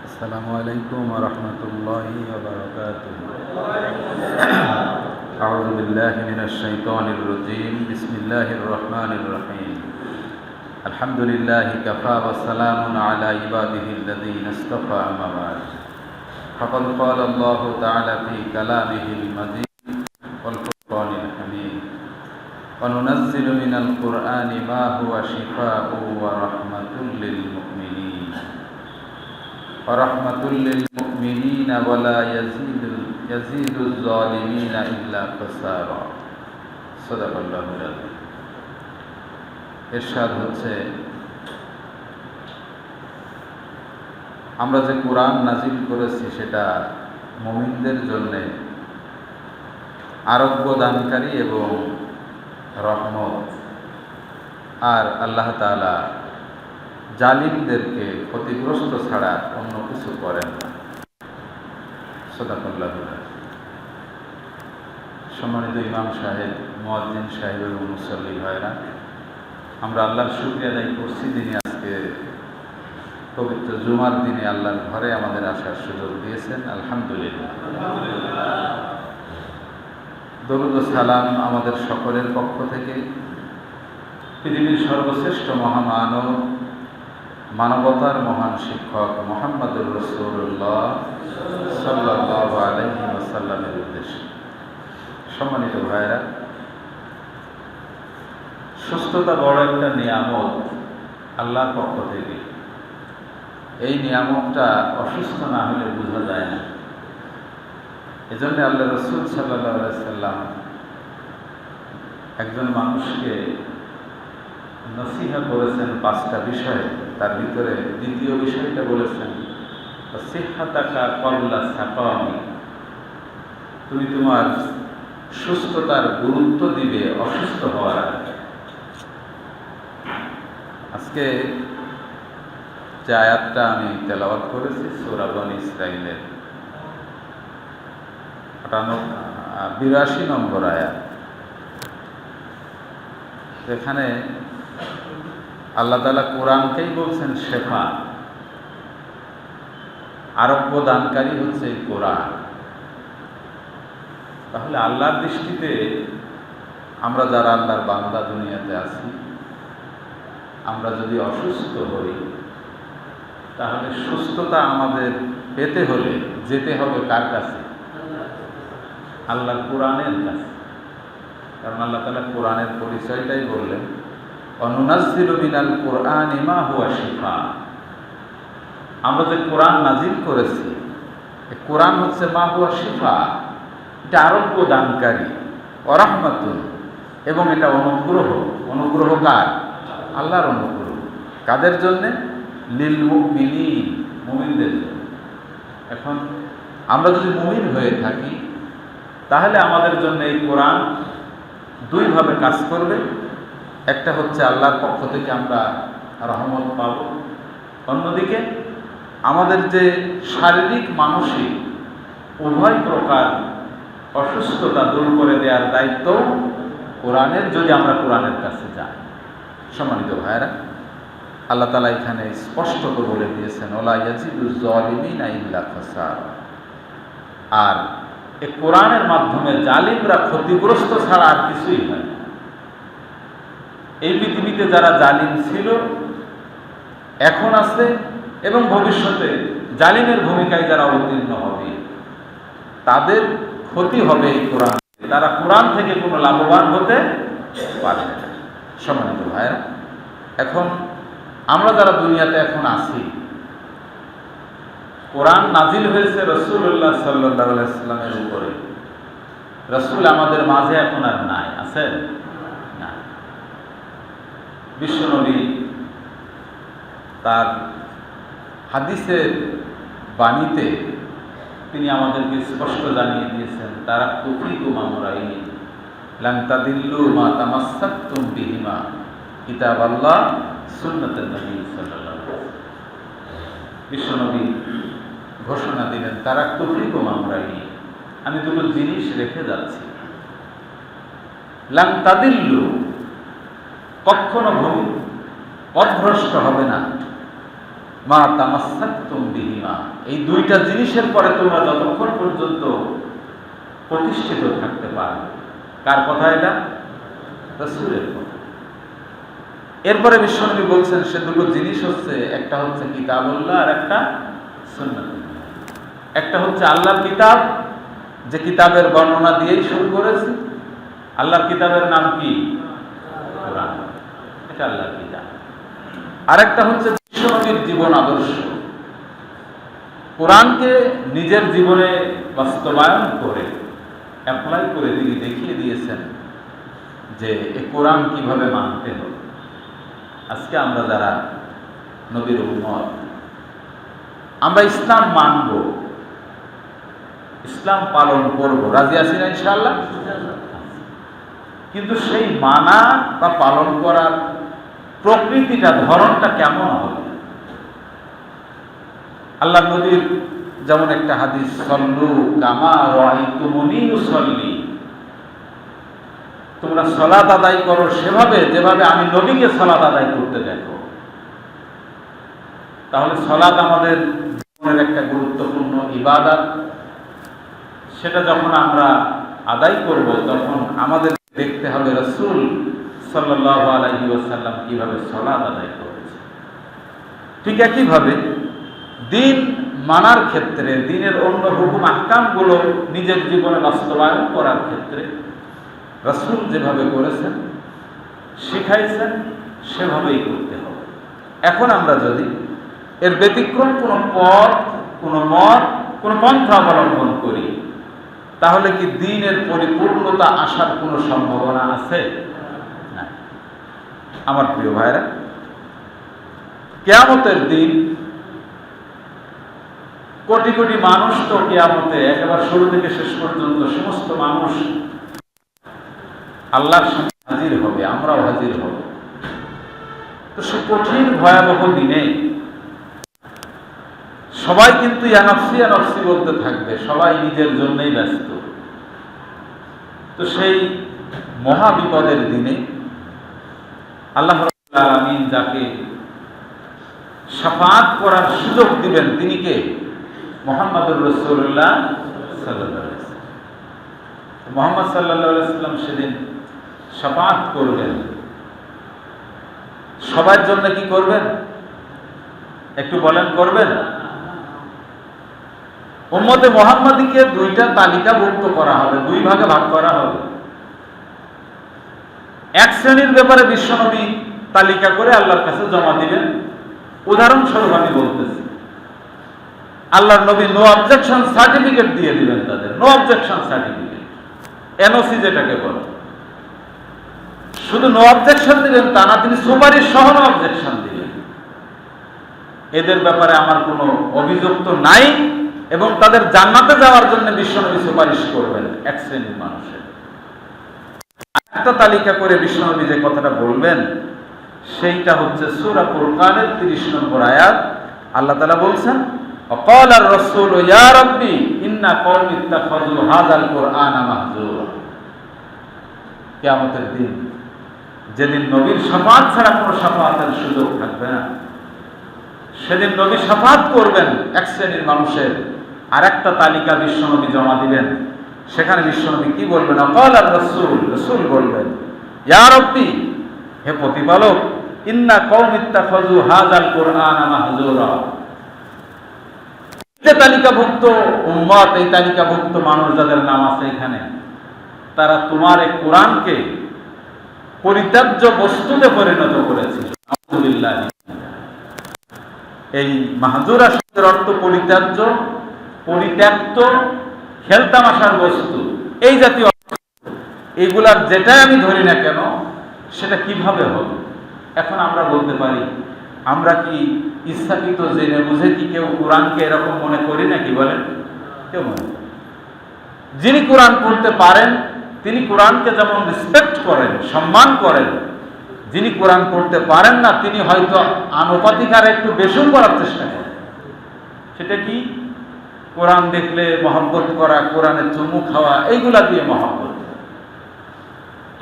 السلام عليكم ورحمة الله وبركاته. أعوذ بالله من الشيطان الرجيم. بسم الله الرحمن الرحيم. الحمد لله كفى وسلام على عباده الذين اصطفى أما بعد. فقد قال الله تعالى في كلامه المجيد والفرقان الحميد وننزل من القرآن ما هو شفاء ورحمة للمؤمنين ولا يزيد الظالمين إلا خسارا. صدق الله العظيم. ইরশাদ হচ্ছে, আমরা যে কোরআন নাজিল করেছি সেটা মুমিনদের জন্যে আরোগ্য দানকারী এবং রহমত, আর আল্লাহ তাআলা জালিমদেরকে ক্ষতিগ্রস্ত ছাড়া অন্য কিছু করেন না। সাদাকাল্লাহু আযীম। সম্মানিত ইমাম সাহেব, মুয়াজ্জিন সাহেব এবং মুসল্লি ভাইরা, আমরা আল্লাহর শুকরিয়া আদায় করছি যিনি আজকে পবিত্র জুমার দিনে আল্লাহর ঘরে আমাদের আসার সুযোগ দিয়েছেন। আলহামদুলিল্লাহ। দরুদ ও সালাম আমাদের সকলের পক্ষ থেকে পৃথিবীর সর্বশ্রেষ্ঠ মহামানব, মানবতার মহান শিক্ষক মুহাম্মদুর রাসূলুল্লাহ সাল্লাল্লাহু আলাইহি ওয়াসাল্লামের উদ্দেশ্যে। সম্মানিত ভাইরা, সুস্থতা বড় একটা নিয়ামত আল্লাহর পক্ষ থেকে। এই নিয়ামতটা অসুস্থ না হলে বোঝা যায় না। এজন্য আল্লাহ রাসূল সাল্লাল্লাহু আলাইহি ওয়াসাল্লাম একজন মানুষকে নসিহা করেছেন 5টা বিষয়ে। তার ভিতরে দ্বিতীয় বিষয়টা বলেছেন, সিহহাতাকা ক্বাবলা সাকামি, তুমি তোমার সুস্থতার গুরুত্ব দিবে অসুস্থ হওয়ার আগে। আজকে যে আয়াতটা আমি তেলাওয়াত করেছি সূরা বনী ইসরাঈলের 82 নম্বর আয়াত। এখানে আল্লাহ তাআলা কোরআনকেই বলছেন শেফা, আরোগ্য দানকারী হচ্ছে এই কোরআন। তাহলে আল্লাহর দৃষ্টিতে আমরা যারা আল্লাহর বান্দা দুনিয়াতে আছি, আমরা যদি অসুস্থ হই তাহলে সুস্থতা আমাদের পেতে হলে যেতে হবে কার কাছে? আল্লাহর কোরআনের কাছে। কারণ আল্লাহ তাআলা কোরআনের পরিচয়টাই বললেন, অনুনাজ্জিলু মিনাল কুরআনি মা হুয়া শিফা। আমরা যে কোরআন নাজিল করেছি, এই কোরআন হচ্ছে মা হুয়া শিফা, এটা আরোগ্য দানকারী, ওয়া রাহমাতুন, এবং এটা অনুগ্রহ। অনুগ্রহ কার? আল্লাহর অনুগ্রহ। কাদের জন্যে? লিল মুমিনিন, মুমিনদের জন্য। এখন আমরা যদি মুমিন হয়ে থাকি তাহলে আমাদের জন্য এই কোরআন দুইভাবে কাজ করবে। একটা হচ্ছে আল্লাহর পক্ষ থেকে আমরা রহমত পাব, অন্যদিকে আমাদের যে শারীরিক মানসিক উভয় প্রকার অসুস্থতা দূর করে দেওয়ার দায়িত্ব কোরআনের, যদি আমরা কোরআনের কাছে যাই। সম্মানিত ভাইরা, আল্লাহ তাআলা এখানে স্পষ্ট করে বলে দিয়েছেন, ওয়ালা ইয়াজিদুজ জালিমিনা ইল্লা খাসারা। আর এই কোরআনের মাধ্যমে জালিমরা ক্ষতিগ্রস্ত ছাড়া আর কিছুই হয় না। এই পৃথিবীতে যারা জালিম ছিল, এখন আছে, এবং ভবিষ্যতে জালিমের ভূমিকায় যারা অবতীর্ণ হবে তাদের ক্ষতি হবে এই কোরআন। তারা কোরআন থেকে কোনো লাভবান হতে পারবে না। সম্মানিত ভাইরা, এখন আমরা যারা দুনিয়াতে এখন আছি, কোরআন নাজিল হয়েছে রাসূলুল্লাহ সাল্লাল্লাহু আলাইহি ওয়াসাল্লামের উপরে। রাসূল আমাদের মাঝে এখন আর নাই, আছেন না। বিশ্বনবী তার হাদিসের বাণীতে তিনি আমাদেরকে স্পষ্ট জানিয়ে দিয়েছেন, তারাকতু ফীকুম আমরাইনি লান তাদিল্লু মা তামাসসাকতুম বিহিমা কিতাবাল্লাহ সুন্নাতুন নবী সাল্লাল্লাহু আলাইহি ওয়াসাল্লাম। বিশ্বনবী ঘোষণা দিলেন, তারাকতু ফীকুম আমরাইনি, আমি দুটো জিনিস রেখে যাচ্ছি। লান তাদিল্লু, কখনো পথভ্রষ্ট হবে না। মা তামাসসাকতুম বিহিমা, এই দুইটা জিনিসের পরে তোমরা যতক্ষণ পর্যন্ত প্রতিষ্ঠিত থাকতে পারবে। কার কথা এটা? রাসূলের কথা। এরপরে বিশ্বনবী বলছেন সে দুটো জিনিস হচ্ছে, একটা হচ্ছে কিতাবুল্লাহ আর একটা সুন্নাতুল্লাহ। একটা হচ্ছে আল্লাহর কিতাব, যে কিতাবের বর্ণনা দিয়েই শুরু করেছি। আল্লাহর কিতাবের নাম কি? কোরআন। এটা আল্লাহর কিতাব। আরেকটা হচ্ছে বিশ্বনবীর জীবন আদর্শ। কোরআনকে নিজের জীবনে বাস্তবায়ন করে অ্যাপ্লাই করে তিনি দেখিয়ে দিয়েছেন যে এ কোরআন কিভাবে মানতে হবে। আজকে আমরা যারা নবীর উম্মত, আমরা ইসলাম মানব, ইসলাম পালন করব, রাজি আছি না ইনশাআল্লাহ? কিন্তু সেই মানা বা পালন করার প্রকৃতিটা, ধরনটা কেমন হবে? আল্লাহ নবীর যেমন একটা হাদিস, সল্লু কামা রাআইতুমুনি উসাল্লি, তোমরা সালাত আদায় করো সেভাবে যেভাবে আমি নবীকে সালাত আদায় করতে দেখো। তাহলে সালাত আমাদের জীবনের একটা গুরুত্বপূর্ণ ইবাদত। সেটা যখন আমরা আদায় করব তখন আমাদের দেখতে হবে রাসূল সাল্লাল্লাহু আলাইহি ওয়াসাল্লাম কিভাবে সালাত আদায় করেছে। ঠিক একইভাবে দিন মানার ক্ষেত্রে, দিনের অন্য হুকুম আহকামগুলো নিজের জীবনে বাস্তবায়ন করার ক্ষেত্রে রাসূল যেভাবে করেছেন, শিখাইছেন, সেভাবেই করতে হবে। এখন আমরা যদি এর ব্যতিক্রম কোনো পথ, কোনো মত, কোনো পন্থা অবলম্বন করি, তাহলে কি দ্বীনের পরিপূর্ণতা আসার কোনো সম্ভাবনা আছে? না। আমার প্রিয় ভাইরা, কিয়ামতের দিন কোটি কোটি মানুষ তো কিয়ামতে একেবারে শুরু থেকে শেষ পর্যন্ত সমস্ত মানুষ আল্লাহর সামনে হাজির হবে, আমরাও হাজির হব। তো সে কঠিন ভয়াবহ দিনে সবাই কিন্তু ইয়ানফসি ইয়ানফসি বলতে থাকবে, সবাই নিজের জন্যই ব্যস্ত। তো সেই মহা বিপদের দিনে আল্লাহ রাব্বুল আলামিন যাকে শাফাআত করার সুযোগ দিবেন তিনি কে? মুহাম্মদুর রাসূলুল্লাহ সাল্লাল্লাহু আলাইহি ওয়াসাল্লাম। মুহাম্মদ সাল্লাল্লাহু আলাইহি ওয়াসাল্লাম সেদিন শাফাআত করবেন। সবার জন্য কি করবেন? একটু বলেন, করবেন? উম্মতে মুহাম্মাদীকে দুইটা তালিকাভুক্ত করা হবে, দুই ভাগে ভাগ করা হবে। এক শ্রেণীর ব্যাপারে বিশ্বনবী তালিকা করে আল্লাহর কাছে জমা দিবেন। উদাহরণস্বরূপ আমি বলতেছি, আল্লাহর নবী নো অবজেকশন সার্টিফিকেট দিয়ে দিবেন তাদের, নো অবজেকশন সার্টিফিকেট, এনওসি যেটাকে বলে। শুধু নো অবজেকশন দিবেন তা না, তিনি সুপারিশ সহ নো অবজেকশন দিবেন। এদের ব্যাপারে আমার কোনো অভিযোগ তো নাই, এবং তাদের জান্নাতে যাওয়ার জন্য বিশ্বনবী সুপারিশ করবেন এক শ্রেণীর মানুষের। একটা তালিকা করে বিশ্বনবী যে কথাটা বলবেন সেইটা হচ্ছে সূরা ফুরকানের 30 নম্বর আয়াত। আল্লাহ তাআলা বলছেন, ওয়াকালার রাসূল ইয়া রাব্বি ইন্না কওমি ইত্তাখাযু হাযাল কুরআনা মাহজুরা। কিয়ামতের দিন, যেদিন নবীর শাফাআত ছাড়া কোনো শাফাআতের সুযোগ থাকবে না, সেদিন নবী শাফাআত করবেন এক শ্রেণীর মানুষের, আর একটা তালিকা বিশ্বনবী জমা দিবেন। সেখানে বিশ্বনবী কি বলবেন? ওয়াকালার রাসূল, রাসূল বলবেন, ইয়া রাব্বি, হে প্রতিপালক, ইন্না কওমি ইত্তাখাযু হাযাল কুরআনা মাহজুরা। এই তালিকাভুক্ত উম্মত, এই তালিকাভুক্ত মানুষ যাদের নাম আছে এখানে, তারা তোমার এই কোরআনকে পরিত্যাজ্য বস্তুতে পরিণত করেছিল। আলহামদুলিল্লাহ। এই মাহজুরা শব্দের অর্থ পরিত্যাজ্য, পরিত্যক্ত, খেলতামাশার বস্তু, এই জাতীয় এইগুলার যেটাই আমি ধরি না কেন সেটা কিভাবে হবে। এখন আমরা বলতে পারি, আমরা কি ইচ্ছাকৃত জেনে বুঝে কি কেউ কোরআনকে এরকম মনে করি নাকি? বলেন, কেউ মনে করি? যিনি কোরআন পড়তে পারেন তিনি কোরআনকে যেমন রেসপেক্ট করেন, সম্মান করেন, যিনি কোরআন পড়তে পারেন না তিনি হয়তো আনুপাতিক আর একটু বেশি করার চেষ্টা করেন। সেটা কি? কোরআন দেখলে মহব্বত করা, কোরআনে চুমু খাওয়া, এইগুলা দিয়ে মহব্বত।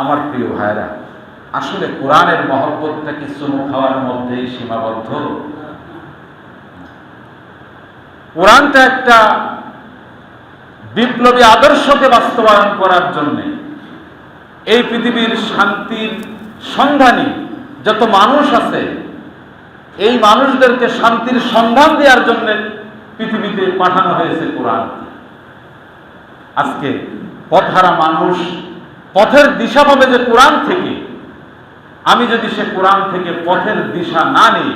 আমার প্রিয় ভাইরা, আসলে কোরআনের মহব্বতটা কি চুমু খাওয়ার মধ্যেই সীমাবদ্ধ? কোরআনটা একটা বিপ্লবী আদর্শকে বাস্তবায়ন করার জন্য এই পৃথিবীর শান্তির সন্ধানী যত মানুষ আছে, এই মানুষদেরকে শান্তির সন্ধান দেওয়ার জন্য পৃথিবীতে পাঠানো হয়েছে কোরআন। আজকে পথহারা মানুষ পথের দিশা পাবে যে কোরআন থেকে। আমি যদি সে কোরআন থেকে পথের দিশা না নিই,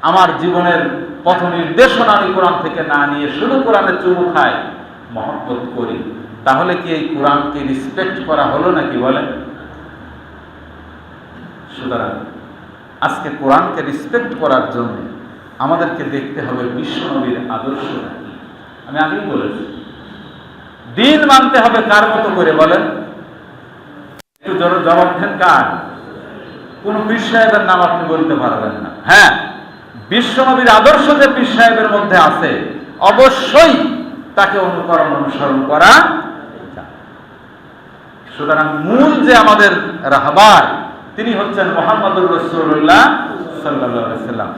আমার জীবনের পথ নির্দেশনা আমি কোরআন থেকে না নিয়ে শুধু কোরআনের চুমু খাই, মহব্বত করি, তাহলে কি এই কোরআনকে রিসপেক্ট করা হলো নাকি বলেন? সুতরাং আজকে কোরআনকে রিসপেক্ট করার জন্য আমাদেরকে দেখতে হবে বিশ্বনবীর আদর্শ নাকি। আমি আগেই বলেছি, দিন মানতে হবে কার মতো করে বলেন? একটু জবাব দেন, কার? কোন পীর সাহেবের নাম আপনি বলতে পারবেন না। হ্যাঁ, বিশ্বনবীর আদর্শ যে পীর সাহেবের মধ্যে আছে, অবশ্যই তাকে অনুকরণ অনুসরণ করা। সুতরাং মূল যে আমাদের রাহবার, তিনি হচ্ছেন মুহাম্মদুর রাসূলুল্লাহ সাল্লাল্লাহু আলাইহি ওয়াসাল্লাম।